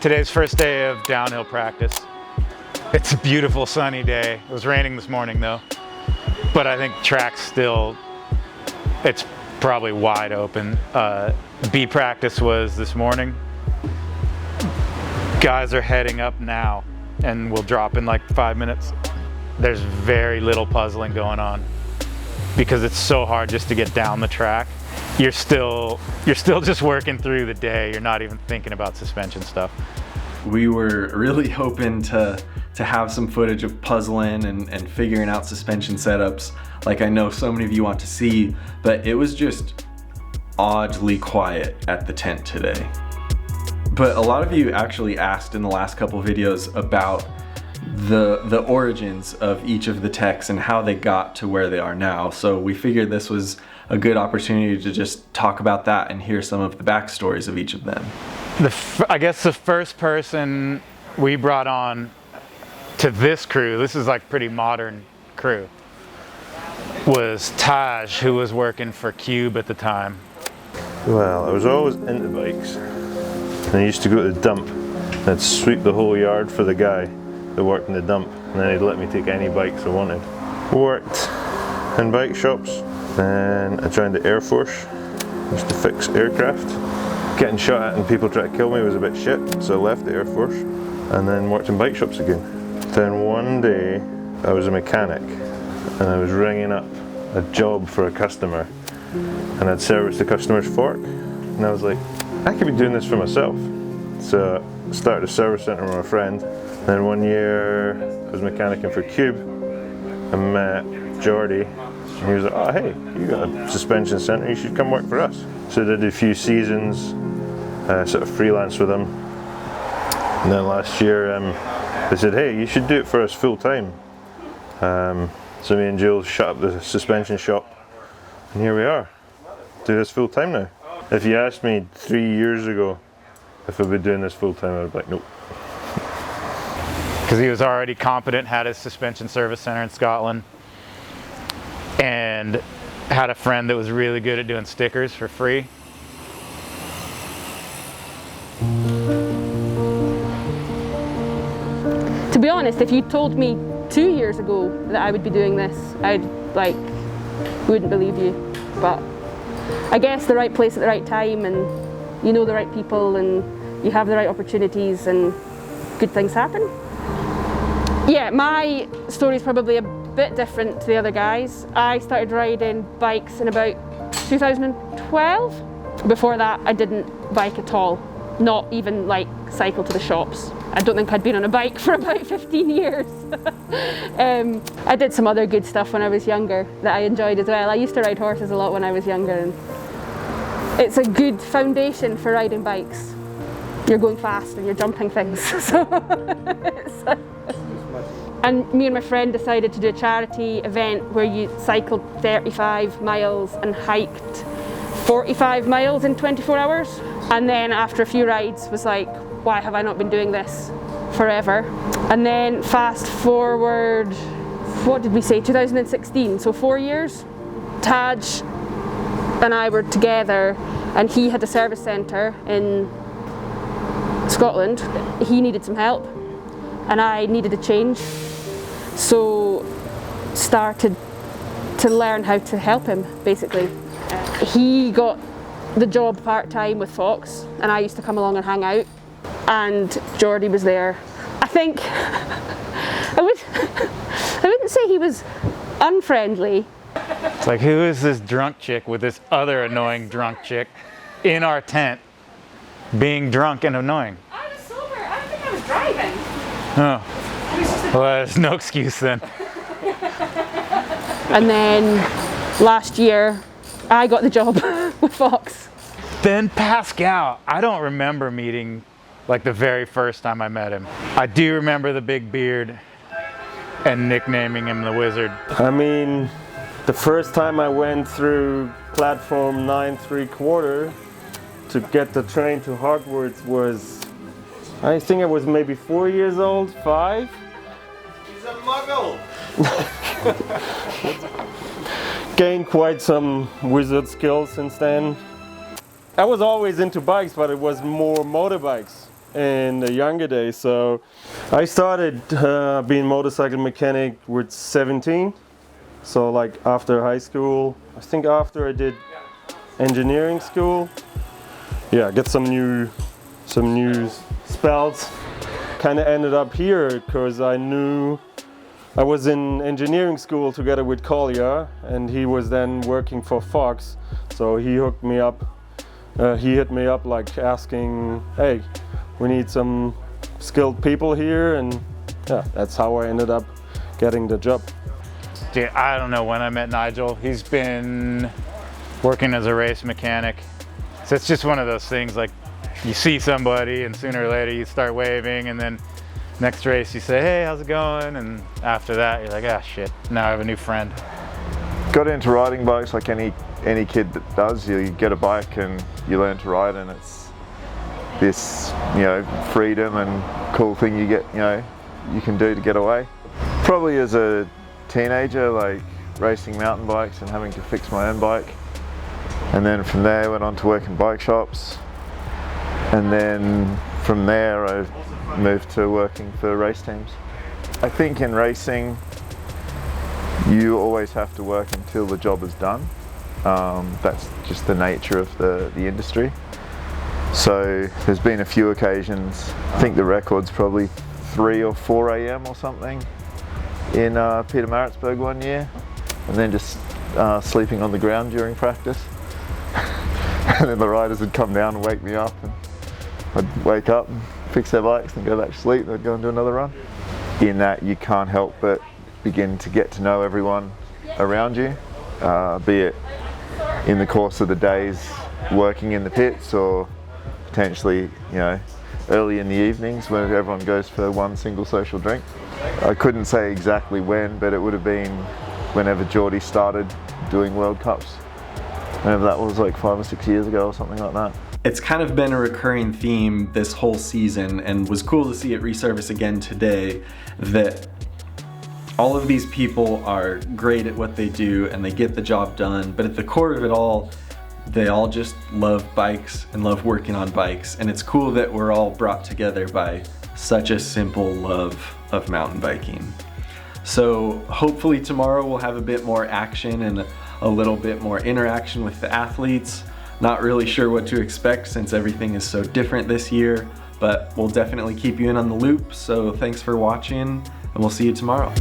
Today's first day of downhill practice. It's a beautiful sunny day. It was raining this morning though, but I think track's still, it's probably wide open. B practice was this morning. Guys are heading up now and we'll drop in like 5 minutes. There's very little puzzling going on because it's so hard just to get down the track. You're still just working through the day. You're not even thinking about suspension stuff. We were really hoping to have some footage of puzzling and figuring out suspension setups like I know so many of you want to see, but it was just oddly quiet at the tent today. But a lot of you actually asked in the last couple videos about the origins of each of the techs and how they got to where they are now. So we figured this was a good opportunity to just talk about that and hear some of the backstories of each of them. I guess the first person we brought on to this crew, this is like pretty modern crew, was Taj, who was working for Cube at the time. Well, I was always into bikes. And I used to go to the dump and I'd sweep the whole yard for the guy that worked in the dump, and then he'd let me take any bikes I wanted. Worked in bike shops, then I joined the Air Force. Used to fix aircraft. Getting shot at and people trying to kill me was a bit shit, so I left the Air Force and then worked in bike shops again. Then one day I was a mechanic and I was ringing up a job for a customer and I'd service the customer's fork, and I was like, I could be doing this for myself. So I started a service centre with my friend. Then one year I was mechanicing for Cube. I met Jordy and he was like, oh hey, you got a suspension centre, you should come work for us. So I did a few seasons, sort of freelance with him. And then last year they said, hey, you should do it for us full time. So me and Jules shut up the suspension shop and here we are. Do this full time now. If you asked me 3 years ago if I'd be doing this full time, I'd be like, nope. Because he was already competent, had his suspension service center in Scotland, and had a friend that was really good at doing stickers for free. To be honest, if you told me 2 years ago that I would be doing this, I'd wouldn't believe you. But I guess the right place at the right time, and you know the right people, and you have the right opportunities, and good things happen. Yeah, my story is probably a bit different to the other guys. I started riding bikes in about 2012. Before that, I didn't bike at all. Not even like cycle to the shops. I don't think I'd been on a bike for about 15 years. I did some other good stuff when I was younger that I enjoyed as well. I used to ride horses a lot when I was younger, and it's a good foundation for riding bikes. You're going fast and you're jumping things. And me and my friend decided to do a charity event where you cycled 35 miles and hiked 45 miles in 24 hours. And then after a few rides was like, why have I not been doing this forever? And then fast forward, what did we say, 2016, so 4 years. Taj and I were together and he had a service centre in Scotland. He needed some help and I needed a change. So started to learn how to help him, basically. He got the job part-time with Fox and I used to come along and hang out, and Jordy was there. I think I wouldn't say he was unfriendly. It's like, who is this drunk chick with this other annoying drunk chick in our tent being drunk and annoying? I was sober. I don't think I was driving. Oh. Well, there's no excuse then. And then last year, I got the job with Fox. Then Pascal, I don't remember meeting like the very first time I met him. I do remember the big beard and nicknaming him the Wizard. I mean, the first time I went through platform 9 3/4 to get the train to Hogwarts was, I think I was maybe 4 years old, 5. He's a muggle! Gained quite some wizard skills since then. I was always into bikes, but it was more motorbikes. in the younger days. So I started being motorcycle mechanic with 17. So like after high school, I think after I did engineering school, yeah, get some new spells. Kind of ended up here because I knew I was in engineering school together with Collier, and he was then working for Fox. So he hooked me up. He hit me up like asking, hey, we need some skilled people here, and yeah, that's how I ended up getting the job. Dude, I don't know when I met Nigel. He's been working as a race mechanic. So it's just one of those things, like you see somebody and sooner or later you start waving, and then next race you say, hey, how's it going? And after that you're like, ah, shit, now I have a new friend. Got into riding bikes like any kid that does. You get a bike and you learn to ride, and it's this, you know, freedom and cool thing you get, you know, you can do to get away. Probably as a teenager, like racing mountain bikes and having to fix my own bike. And then from there went on to work in bike shops. And then from there I moved to working for race teams. I think in racing you always have to work until the job is done. That's just the nature of the industry. So there's been a few occasions, I think the record's probably 3 or 4 a.m. or something in Peter Maritzburg one year, and then just sleeping on the ground during practice. And then the riders would come down and wake me up, and I'd wake up and fix their bikes and go back to sleep, and they'd go and do another run. In that you can't help but begin to get to know everyone around you, be it in the course of the days working in the pits, or potentially, you know, early in the evenings when everyone goes for one single social drink. I couldn't say exactly when, but it would have been whenever Geordie started doing World Cups. Whenever that was, like 5 or 6 years ago or something like that. It's kind of been a recurring theme this whole season, and was cool to see it resurface again today, that all of these people are great at what they do and they get the job done, but at the core of it all, they all just love bikes and love working on bikes. And it's cool that we're all brought together by such a simple love of mountain biking. So hopefully tomorrow we'll have a bit more action and a little bit more interaction with the athletes. Not really sure what to expect since everything is so different this year, but we'll definitely keep you in on the loop. So thanks for watching, and we'll see you tomorrow.